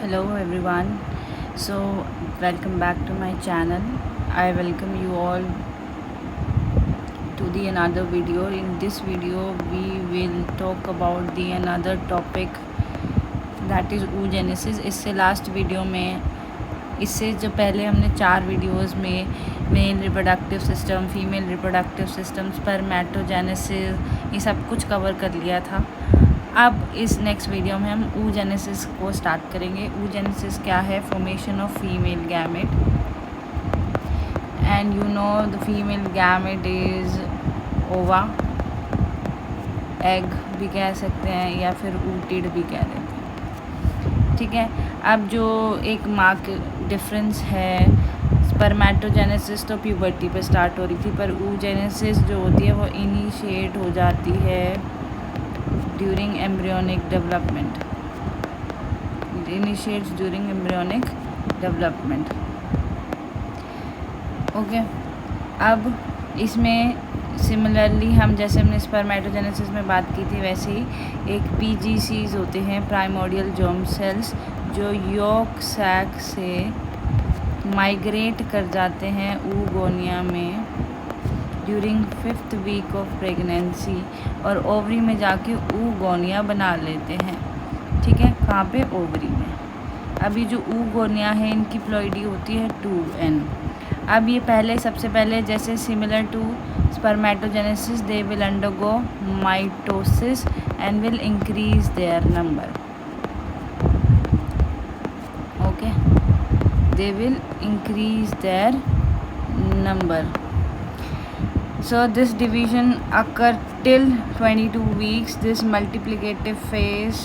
Hello everyone. So welcome back to my channel. I welcome you all to the another video. In this video we will talk about the another topic that is oogenesis. इससे last video में इससे जो पहले हमने 4 videos में male reproductive system, female reproductive system, spermatogenesis ये सब कुछ कवर कर लिया था। अब इस नेक्स्ट वीडियो में हम oogenesis को स्टार्ट करेंगे। oogenesis क्या है? Formation of female gamete, and you know the female gamete is ओवा, एग भी कह सकते हैं या फिर ऊटिड भी कह देते हैं। ठीक है, अब जो एक मार्क डिफरेंस है, स्पर्मेटोजेनेसिस तो प्यूबर्टी पे स्टार्ट हो रही थी, पर oogenesis जो होती है वो इनिशिएट हो जाती है during embryonic development. It initiates during embryonic development. Okay, अब इसमें सिमिलरली हम जैसे हमने स्पर्मेटोजेनेसिस में बात की थी वैसे ही एक पीजीसीज होते हैं, प्राइमोर्डियल जर्म सेल्स, जो यॉक सैक से माइग्रेट कर जाते हैं oogonia में during 5th week of pregnancy और ओवरी में जाके oogonia बना लेते हैं। ठीक है, कहाँ पे? ओवरी में। अभी जो oogonia है इनकी प्लॉइडी होती है 2n। अब ये पहले सबसे पहले जैसे similar to spermatogenesis they will undergo mitosis and will increase their number. Okay, they will increase their number. So this division occur till 22 weeks. This multiplicative phase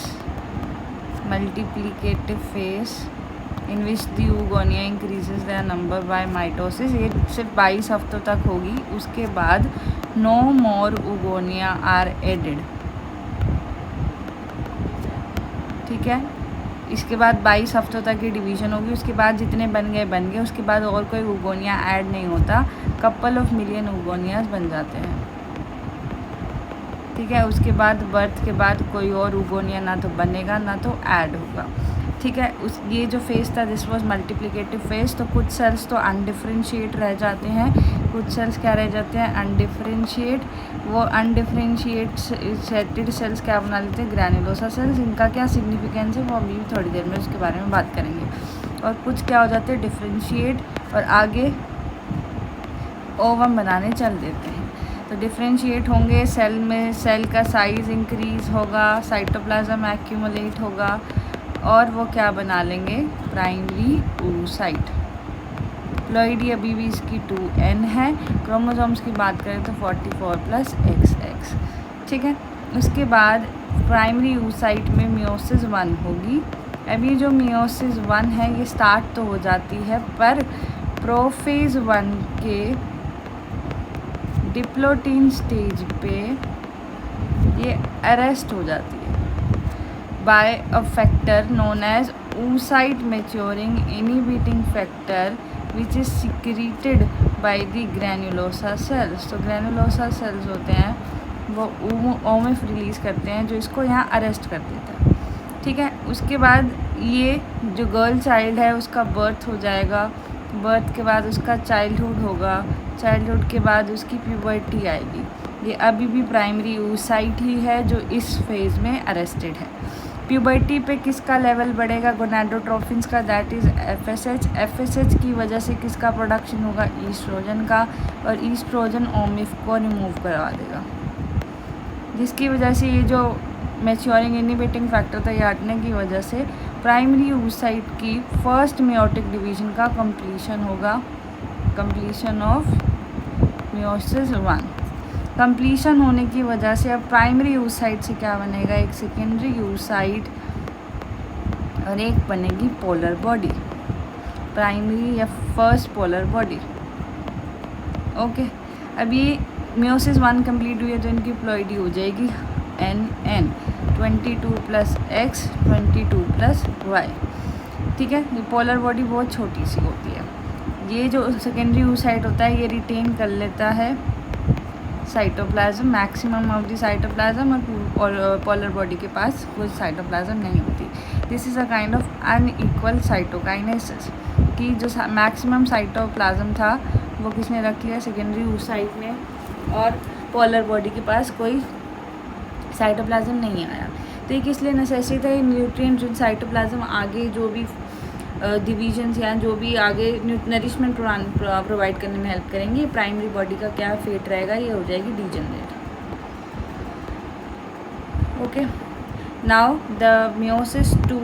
in which the oogonia increases their number by mitosis. ये सिर्फ 22 हफ्तों तक होगी, उसके बाद no more oogonia are added. ठीक है, इसके बाद 22 हफ्तों तक की डिवीज़न होगी, उसके बाद जितने बन गए, उसके बाद और कोई oogonia ऐड नहीं होता। कपल ऑफ मिलियन ओगोनियाज बन जाते हैं। ठीक है, उसके बाद बर्थ के बाद कोई और oogonia ना तो बनेगा ना तो ऐड होगा। ठीक है, ये जो फेज़ था दिस वाज मल्टीप्लिकेटिव फेज़। तो कुछ सेल्स तो अनडिफरेंशिएट रह जाते हैं, कुछ सेल्स क्या रह जाते हैं? अनडिफरेंशिएट। वो अनडिफरेंशिएटेड सेल्स क्या बना लेते हैं? Granulosa cells. इनका क्या सिग्निफिकेंस है वो अभी भी थोड़ी देर में उसके बारे में बात करेंगे। और कुछ क्या हो जाते हैं? डिफरेंशिएट और आगे ओवम बनाने चल देते हैं। तो डिफरेंशिएट होंगे, सेल में सेल का साइज़ इंक्रीज़ होगा, साइटोप्लाज्म एक्यूमुलेट होगा और वो क्या बना लेंगे? Primary oocyte। प्लॉइडी अभी भी इसकी 2n है। क्रोमोसोम्स की बात करें तो 44 + XX। ठीक है, उसके बाद प्राइमरी oocyte में मियोसिस 1 होगी। अभी जो मियोसिस 1 है ये स्टार्ट तो हो जाती है, पर प्रोफेज 1 के डिप्लोटीन स्टेज पे ये अरेस्ट हो जाती है by a factor known as oocyte maturing inhibiting factor which is secreted by the granulosa cells। तो granulosa cells होते हैं वो ओमिफ रिलीज़ करते हैं जो इसको यहाँ अरेस्ट कर देता है। ठीक है, उसके बाद ये जो गर्ल चाइल्ड है उसका बर्थ हो जाएगा, बर्थ के बाद उसका चाइल्डहुड होगा, चाइल्डहुड के बाद उसकी प्यूबर्टी आएगी। ये अभी भी प्राइमरी oocyte ही है जो इस फेज़ में अरेस्टेड है। प्यूबर्टी पे किसका लेवल बढ़ेगा? गोनाडोट्रोफिन्स का, दैट इज़ FSH। FSH की वजह से किसका प्रोडक्शन होगा? ईस्ट्रोजन का, और ईस्ट्रोजन ओमिफ को रिमूव करवा देगा, जिसकी वजह से ये जो मैच्योरिंग इनहिबिटिंग फैक्टर था ये हटने की वजह से प्राइमरी oocyte की फर्स्ट मियोटिक डिवीज़न का कंप्लीशन होगा, कंप्लीशन ऑफ मियोसिस 1। कंप्लीशन होने की वजह से अब प्राइमरी oocyte से क्या बनेगा? एक सेकेंडरी oocyte और एक बनेगी पोलर बॉडी, प्राइमरी या फर्स्ट पोलर बॉडी। ओके, अब ये मियोसिस 1 कंप्लीट हुई है तो इनकी प्लॉइडी हो जाएगी NN 22 + X 22 + Y। ठीक है, ये पोलर बॉडी बहुत छोटी सी होती है। ये जो सेकेंडरी oocyte होता है ये रिटेन कर लेता है cytoplasm, maximum of the cytoplasm, और पोलर बॉडी के पास कोई साइटोप्लाज्म नहीं होती। This is a kind of unequal cytokinesis, कि जो मैक्सिमम साइटोप्लाज्म था वो किसने रख लिया, सेकेंडरी oocyte ने, और पोलर बॉडी के पास कोई साइटोप्लाज्म नहीं आया। तो ये किस लिए नेसेसिटी है, न्यूट्रिएंट रिच साइटोप्लाज्म आगे जो भी डिवीजन्स या जो भी आगे नरिशमेंट प्रोवाइड करने में हेल्प करेंगे। प्राइमरी बॉडी का क्या फेट रहेगा, ये हो जाएगी degenerate. Okay, now the meiosis 2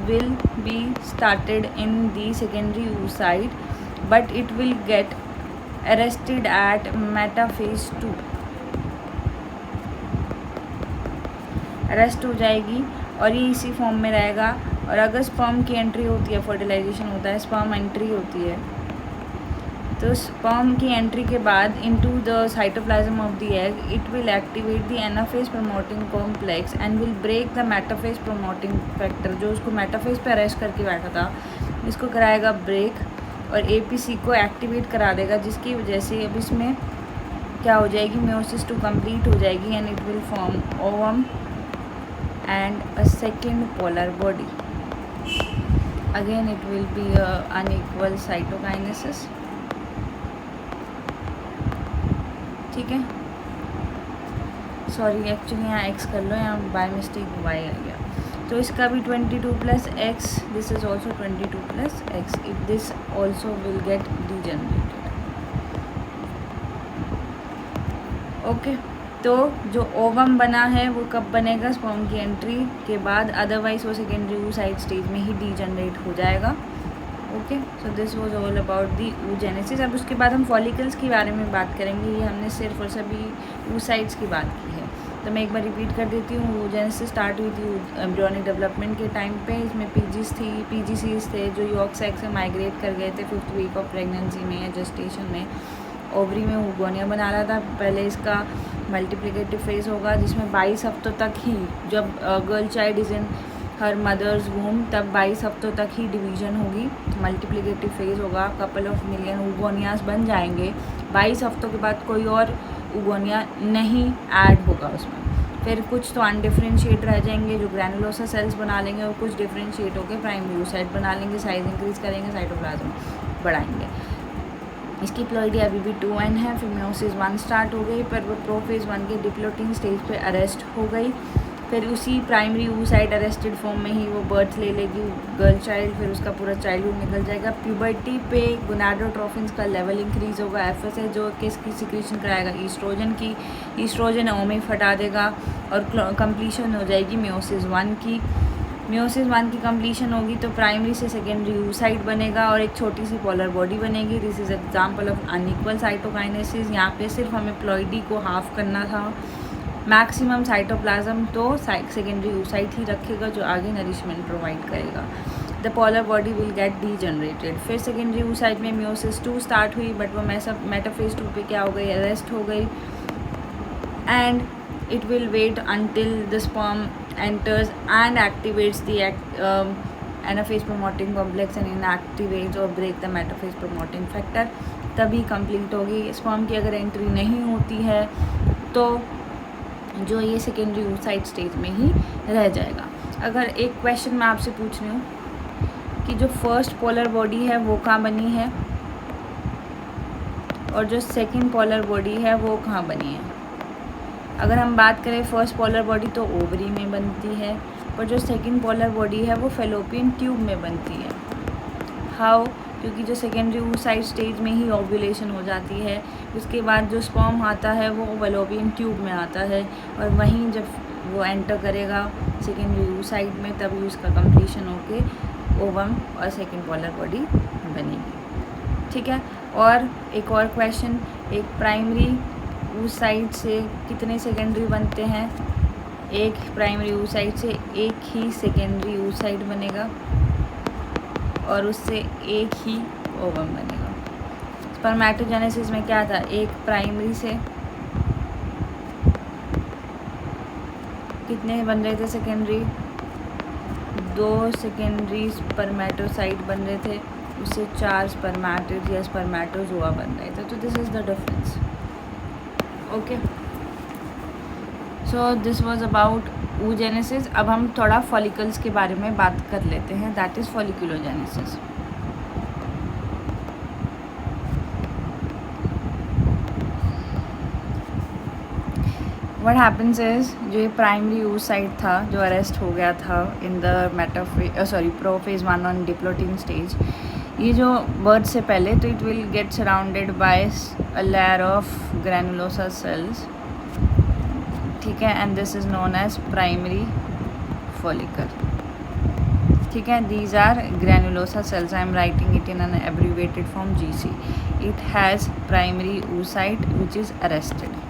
will be started in the secondary oocyte, but it will get arrested at metaphase 2। Arrest हो जाएगी और ये इसी फॉर्म में रहेगा। और अगर स्पर्म की एंट्री होती है, फर्टिलाइजेशन होता है, स्पर्म एंट्री होती है, तो स्पर्म की एंट्री के बाद into the cytoplasm of the egg it will activate the anaphase promoting complex and will break the metaphase promoting factor. जो उसको मेटाफेज पे अरेस्ट करके बैठा था, इसको कराएगा ब्रेक और एपीसी को एक्टिवेट करा देगा, जिसकी वजह से अब इसमें क्या हो जाएगी, meiosis 2 कंप्लीट हो जाएगी and it will form ovum and a second polar body. Again it will be a unequal cytokinesis। ठीक है, सॉरी एक्चुअली यहाँ x कर लो, यहाँ बाय मिस्टेक y आ गया। तो इसका भी 22 plus x, this is also 22 plus x, if this also will get degenerated. Okay, तो जो ओवम बना है वो कब बनेगा, स्पर्म की एंट्री के बाद, अदरवाइज वो सेकेंडरी oocyte स्टेज में ही डीजनरेट हो जाएगा। Okay, so this was all about the oogenesis। अब उसके बाद हम फॉलिकल्स के बारे में बात करेंगे। ये हमने सिर्फ और सभी oocytes की बात की है, तो मैं एक बार रिपीट कर देती हूँ। oogenesis स्टार्ट हुई थी एम्ब्रियोनिक डेवलपमेंट के टाइम पे। इसमें पीजीसीज थे जो यॉर्क सैक से माइग्रेट कर गए थे 5th वीक ऑफ प्रेगनेंसी में या जेस्टेशन में। ओवरी में oogonia बना रहा था। पहले इसका मल्टीप्लिकेटिव फेज होगा, जिसमें 22 हफ्तों तक ही, जब girl child is in her mother's womb, तब 22 हफ्तों तक ही डिवीजन होगी, मल्टीप्लिकेटिव फेज होगा। कपल ऑफ मिलियन oogoनियाज बन जाएंगे। 22 हफ्तों के बाद कोई और oogonia नहीं ऐड होगा उसमें। फिर कुछ तो अनडिफ्रेंशिएट रह जाएंगे जो ग्रैनुलोसा सेल्स बना लेंगे, और कुछ डिफ्रेंशिएट होकर प्राइमरी oocyte बना लेंगे, साइज इंक्रीज करेंगे, साइटोप्लाज्म बढ़ाएंगे। इसकी प्लॉइडी अभी भी 2n है। फिर meiosis 1 स्टार्ट हो गई, पर वो प्रोफेज 1 के डिप्लोटिंग स्टेज पे अरेस्ट हो गई। फिर उसी प्राइमरी oocyte अरेस्टेड फॉर्म में ही वो बर्थ ले लेगी गर्ल चाइल्ड, फिर उसका पूरा चाइल्डहुड निकल जाएगा। प्यूबर्टी पे गोनाडोट्रोफिन्स का लेवल इंक्रीज होगा, FSH जो किसकी सिक्रीशन कराएगा, ईस्ट्रोजन की। ईस्ट्रोजन ओमिफ हटा देगा और कंप्लीशन हो जाएगी meiosis 1 की। meiosis 1 की कंप्लीशन होगी तो प्राइमरी से सेकेंडरी oocyte बनेगा और एक छोटी सी पोलर बॉडी बनेगी। This is example of unequal cytokinesis. यहाँ पे सिर्फ हमें प्लॉइडी को हाफ करना था। मैक्सिमम साइटोप्लाज्म तो सेकेंडरी oocyte ही रखेगा जो आगे नरिशमेंट प्रोवाइड करेगा। The polar body will get degenerated. फिर सेकेंडरी oocyte में meiosis 2 स्टार्ट हुई, बट वो मेटाफेज 2 पे क्या हो गई, अरेस्ट हो गई। And it will wait until the sperm enters and activates the anaphase promoting complex and inactivates or break the metaphase promoting factor, तभी कंप्लीट होगी। स्पर्म की अगर एंट्री नहीं होती है तो जो ये सेकेंडरी oocyte स्टेज में ही रह जाएगा। अगर एक क्वेश्चन मैं आपसे पूछ रही हूँ कि जो फर्स्ट पोलर बॉडी है वो कहाँ बनी है और जो सेकेंड पोलर बॉडी है वो कहाँ बनी है। अगर हम बात करें फर्स्ट पोलर बॉडी तो ओवरी में बनती है, पर जो सेकंड पोलर बॉडी है वो फेलोपियन ट्यूब में बनती है। हाउ, क्योंकि जो सेकेंडरी oocyte स्टेज में ही ओव्यूलेशन हो जाती है, उसके बाद जो स्पर्म आता है वो फेलोपियन ट्यूब में आता है और वहीं जब वो एंटर करेगा सेकेंडरी oocyte में तभी उसका कंप्लीशन होके ओवम और सेकेंड पोलर बॉडी बनेगी। ठीक है, और एक और क्वेश्चन, एक प्राइमरी oocyte से कितने सेकेंडरी बनते हैं, एक प्राइमरी oocyte से एक ही सेकेंडरी oocyte बनेगा और उससे एक ही ओवम बनेगा। स्पर्मेटोजेनेसिस में क्या था, एक प्राइमरी से कितने बन रहे थे सेकेंडरी, 2 सेकेंडरी स्पर्मेटोसाइट बन रहे थे, उससे 4 स्पर्मेटिड या स्पर्मेटोजोआ बन रहे थे। तो this is the difference. Okay, so this was about oogenesis. अब हम थोड़ा फॉलिकल्स के बारे में बात कर लेते हैं, that is folliculogenesis. What happens is जो ये प्राइमरी यूज साइट था जो अरेस्ट हो गया था in the prophase 1 on diplotene stage, ये जो बर्थ से पहले तो it will get surrounded by a layer of granulosa cells, ठीक है, and this is known as primary follicle, ठीक है. These are granulosa cells, I am writing it in an abbreviated form GC. It has primary oocyte which is arrested,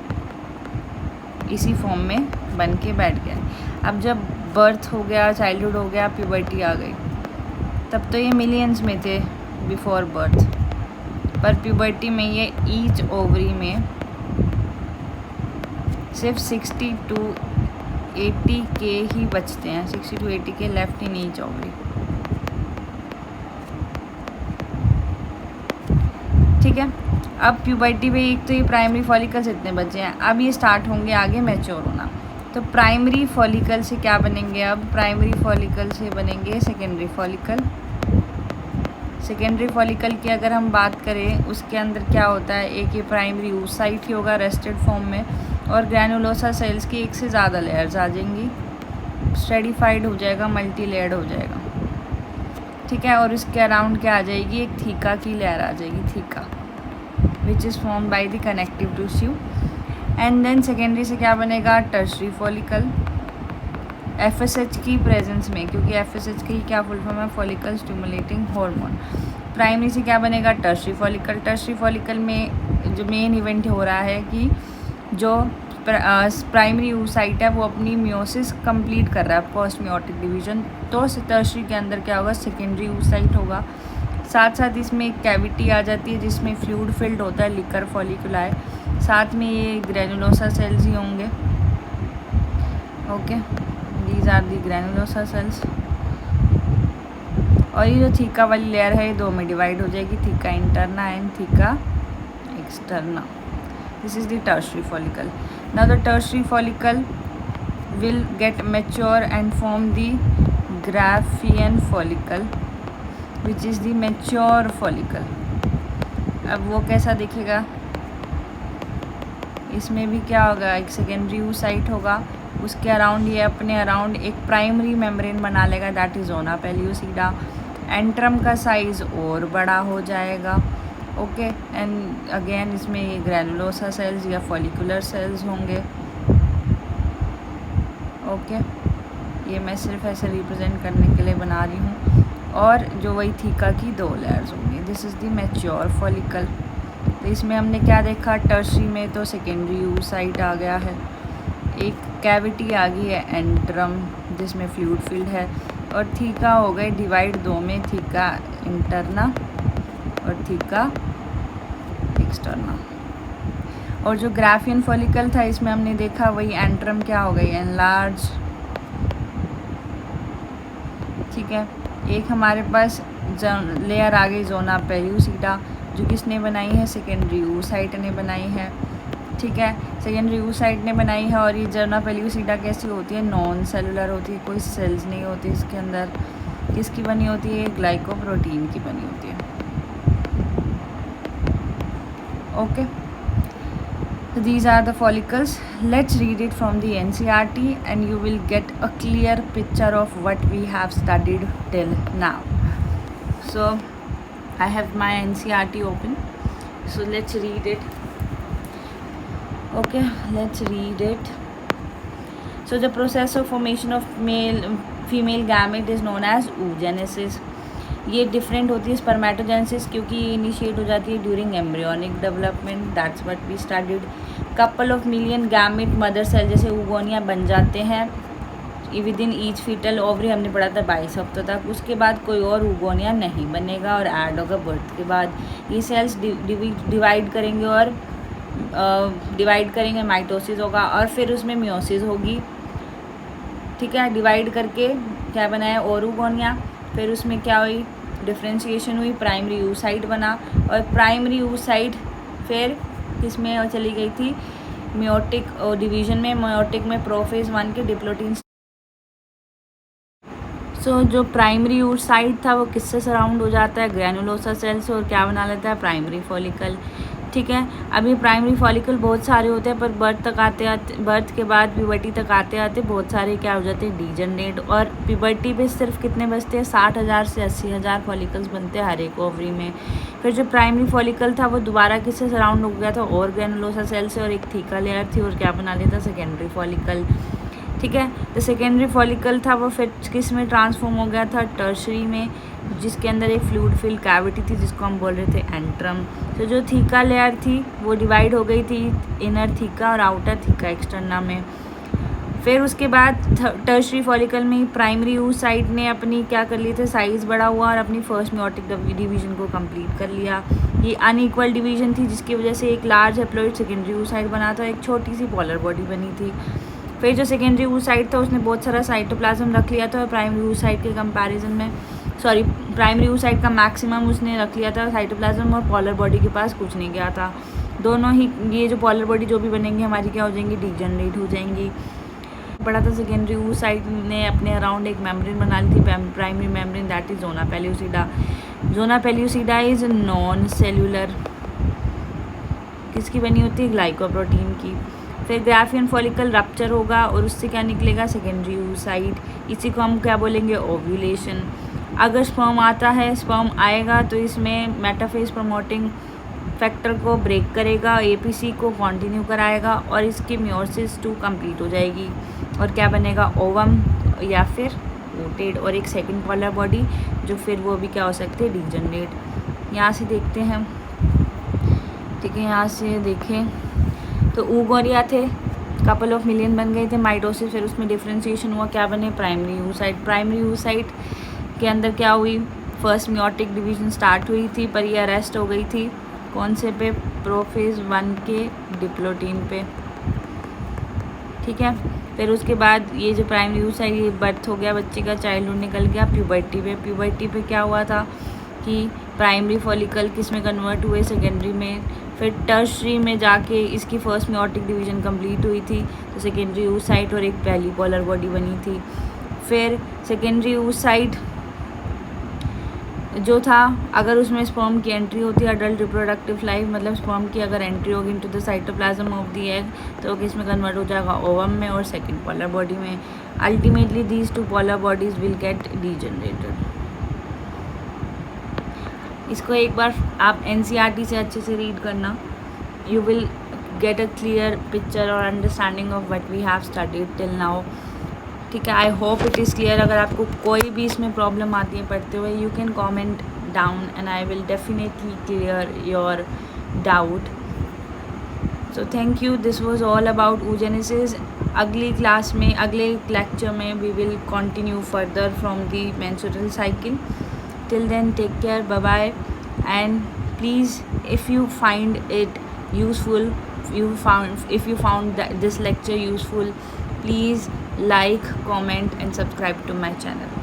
इसी form में बन के बैठ गया. अब जब बर्थ हो गया, चाइल्डहुड हो गया, प्यूबर्टी आ गई, तब तो ये मिलियंस में थे बिफोर बर्थ, पर प्यूबर्टी में ये ईच ओवरी में सिर्फ 60 to 80 के ही बचते हैं, 60 to 80 के लेफ्ट इन ईच ओवरी, ठीक है. अब प्यूबर्टी में एक तो ये प्राइमरी फॉलिकल्स इतने बचे हैं, अब ये स्टार्ट होंगे आगे मैच्योर होना. तो प्राइमरी फॉलिकल से क्या बनेंगे, अब प्राइमरी फॉलिकल से बनेंगे सेकेंडरी फॉलिकल. सेकेंडरी फॉलिकल की अगर हम बात करें, उसके अंदर क्या होता है, एक ये प्राइमरी oocyte ही होगा रेस्टेड फॉर्म में, और ग्रैनुलोसा सेल्स की एक से ज़्यादा लेयर्स आ जाएंगी, स्ट्रेटिफाइड हो जाएगा, मल्टी लेयर्ड हो जाएगा, ठीक है. और इसके अराउंड क्या आ जाएगी, एक थीका की लेयर आ जाएगी, theca, which is form by the connective tissue. And then secondary से क्या बनेगा, टर्शरी फॉलिकल, FSH की प्रेजेंस में, क्योंकि FSH की क्या फुल फॉर्म है, फॉलिकल स्टिमुलेटिंग हार्मोन. प्राइमरी से क्या बनेगा, टर्शरी फॉलिकल. टर्शरी फॉलिकल में जो मेन इवेंट हो रहा है कि जो प्राइमरी oocyte है वो अपनी मियोसिस कंप्लीट कर रहा है, पोस्ट मियोटिक डिवीजन. तो टर्शरी के अंदर क्या होगा, सेकेंडरी oocyte होगा. साथ साथ इसमें एक कैविटी आ जाती है जिसमें फ्लूइड फिल्ड होता है, लिकर फॉलिकुलाई. साथ में ये ग्रैनुलोसा सेल्स ही होंगे, okay. These are the granulosa cells. और ये जो थीका वाली लेयर है ये दो में डिवाइड हो जाएगी, theca interna and theca externa. This is the tertiary follicle. Now the tertiary follicle will get mature and form the Graafian follicle which is the mature follicle. अब वो कैसा दिखेगा, इसमें भी क्या होगा, एक सेकेंडरी oocyte होगा, उसके अराउंड ये अपने अराउंड एक प्राइमरी मेम्ब्रेन बना लेगा, that is zona pellucida. Antrum का साइज़ और बड़ा हो जाएगा, ओके. एंड अगेन इसमें ये ग्रैनुलोसा सेल्स या फॉलिकुलर सेल्स होंगे, ओके. ये मैं सिर्फ ऐसे रिप्रेजेंट करने के लिए बना रही हूँ. और जो वही थीका की दो लेयर्स होंगी. This is the mature follicle. तो इसमें हमने क्या देखा, टर्शरी में तो सेकेंडरी oocyte आ गया है, एक कैविटी आ गई है एंट्रम जिसमें फ्लूइड फिल्ड है, और थीका हो गए डिवाइड दो में, थीका इंटरना और थीका एक्सटर्ना. और जो ग्राफियन फॉलिकल था इसमें हमने देखा वही एंट्रम क्या हो गई, एनलार्ज, ठीक है. एक हमारे पास लेयर आ गई ज़ोना पेल्यूसिडा, जो किसने बनाई है, सेकेंडरी oocyte ने बनाई है, ठीक है. सेकेंडरी oocyte ने बनाई है. और ये ज़ोना पेल्यूसिडा कैसी होती है, नॉन सेलुलर होती है, कोई सेल्स नहीं होती इसके अंदर. किसकी बनी होती है, ग्लाइकोप्रोटीन की बनी होती है, okay. So these are the follicles. Let's read it from the NCERT and you will get a clear picture of what we have studied till now. So I have my NCERT open. So let's read it. Okay, let's read it. So the process of formation of female gamete is known as oogenesis. ये different होती है spermatogenesis, क्योंकि ये initiate हो जाती है during embryonic development, that's what we studied. Couple of million gamete mother cell जैसे oogonia बन जाते हैं within each foetal ovary, हमने पढ़ा था 22 हफ्तों तक. उसके बाद कोई और oogonia नहीं बनेगा और ऐड होगा बर्थ के बाद. ये सेल्स डिवाइड करेंगे और डिवाइड करेंगे, माइटोसिस होगा और फिर उसमें मियोसिस होगी, ठीक है. डिवाइड करके क्या बनाया, और oogonia, फिर उसमें क्या हुई, डिफ्रेंशिएशन हुई, प्राइमरी oocyte बना, और प्राइमरी oocyte फिर किसमें चली गई थी, मियोटिक डिवीजन में, मियोटिक में प्रोफेज 1 के डिप्लोटीन। जो प्राइमरी oocyte था वो किससे सराउंड हो जाता है, ग्रैनुलोसा सेल से, और क्या बना लेता है, प्राइमरी फॉलिकल। ठीक है, अभी प्राइमरी फॉलिकल बहुत सारे होते हैं, पर बर्थ के बाद प्यूबर्टी तक आते आते बहुत सारे क्या हो जाते हैं, डीजनरेट। और प्यूबर्टी पे सिर्फ कितने बचते हैं, 60,000 से 80,000 फॉलिकल्स बनते हैं हर एक ओवरी में। फिर जो प्राइमरी फॉलिकल था वो दोबारा किससे सराउंड हो गया था, और ग्रैनुलोसा सेल से, और एक थीका लेयर थी, और क्या बना लेता, सेकेंडरी फॉलिकल। ठीक है, तो सेकेंडरी फॉलिकल था वो फिर किस में ट्रांसफॉर्म हो गया था, टर्शरी में, जिसके अंदर एक फ्लूइड फिल कैविटी थी जिसको हम बोल रहे थे एंट्रम। तो जो थीका लेयर थी वो डिवाइड हो गई थी इनर थीका और आउटर थीका एक्सटर्ना में। फिर उसके बाद टर्शरी फॉलिकल में प्राइमरी oocyte ने अपनी क्या कर ली थे, साइज़ बड़ा हुआ और अपनी फर्स्ट मियोटिक डिवीजन को कंप्लीट कर लिया। ये अनइक्वल डिवीजन थी जिसकी वजह से एक लार्ज हैप्लॉइड सेकेंडरी oocyte बना था, एक छोटी सी पॉलर बॉडी बनी थी। फिर जो सेकेंडरी oocyte था उसने बहुत सारा साइटोप्लाज्म रख लिया था, और प्राइमरी oocyte के कंपैरिजन में प्राइमरी oocyte का मैक्सिमम उसने रख लिया था साइटोप्लाज्म, और पॉलर बॉडी के पास कुछ नहीं गया था। दोनों ही ये जो पॉलर बॉडी जो भी बनेंगी हमारी क्या हो जाएंगी, डीजनरेट हो जाएंगी। पढ़ा था सेकेंडरी oocyte ने अपने अराउंड एक मेम्ब्रेन बना ली थी, primary membrane, that is zona pellucida. Zona pellucida is non cellular, किसकी बनी होती है, ग्लाइकोप्रोटीन की। फिर ग्राफियन फॉलिकल रप्चर होगा और उससे क्या निकलेगा, सेकेंडरी oocyte। इसी को हम क्या बोलेंगे, ओव्यूलेशन। अगर स्पर्म आता है, स्पर्म आएगा तो इसमें मेटाफेज प्रमोटिंग फैक्टर को ब्रेक करेगा, एपीसी को कंटिन्यू कराएगा, और इसकी म्योसिस 2 कंप्लीट हो जाएगी, और क्या बनेगा, ओवम या फिर ओटेड, और एक सेकंड पॉलर बॉडी जो फिर वो भी क्या हो सकती है, डीजनरेट। यहाँ से देखते हैं, ठीक है, यहाँ से देखें तो ऊगोरिया थे, कपल ऑफ मिलियन बन गए थे, माइटोसिस, फिर उसमें डिफ्रेंशिएशन हुआ, क्या बने, प्राइमरी oocyte। प्राइमरी oocyte के अंदर क्या हुई, फर्स्ट मियोटिक डिवीजन स्टार्ट हुई थी, पर ये अरेस्ट हो गई थी कौन से पे, प्रोफेज 1 के डिप्लोटीन पे। ठीक है, फिर उसके बाद ये जो प्राइमरी oocyte, ये बर्थ हो गया बच्चे का, चाइल्डहुड निकल गया प्यूबर्टी पे। प्यूबर्टी पे क्या हुआ था कि प्राइमरी फॉलिकल किस में कन्वर्ट हुए, सेकेंडरी में। फिर टर्शरी में जाके इसकी फर्स्ट मियोटिक डिवीजन कंप्लीट हुई थी, तो सेकेंडरी oocyte और एक पहली पॉलर बॉडी बनी थी। फिर सेकेंडरी oocyte जो था, अगर उसमें स्पर्म की एंट्री होती है, अडल्ट रिप्रोडक्टिव लाइफ, मतलब स्पर्म की अगर एंट्री होगी into the cytoplasm of the egg, तो किस में कन्वर्ट हो जाएगा, ओवम में और सेकेंड पॉलर बॉडी में। Ultimately these 2 polar bodies will get degenerated. इसको एक बार आप NCERT से अच्छे से रीड करना, you will get a clear picture और understanding of what we have studied till now. ठीक है, I hope it is clear. अगर आपको कोई भी इसमें प्रॉब्लम आती है पढ़ते हुए, you can comment down and I will definitely clear your doubt. So thank you, this was all about oogenesis। अगली क्लास में, अगले लेक्चर में we will continue further from the menstrual cycle. Till then, take care, bye bye, and please, if you find it useful, if you found this lecture useful, please like, comment and subscribe to my channel.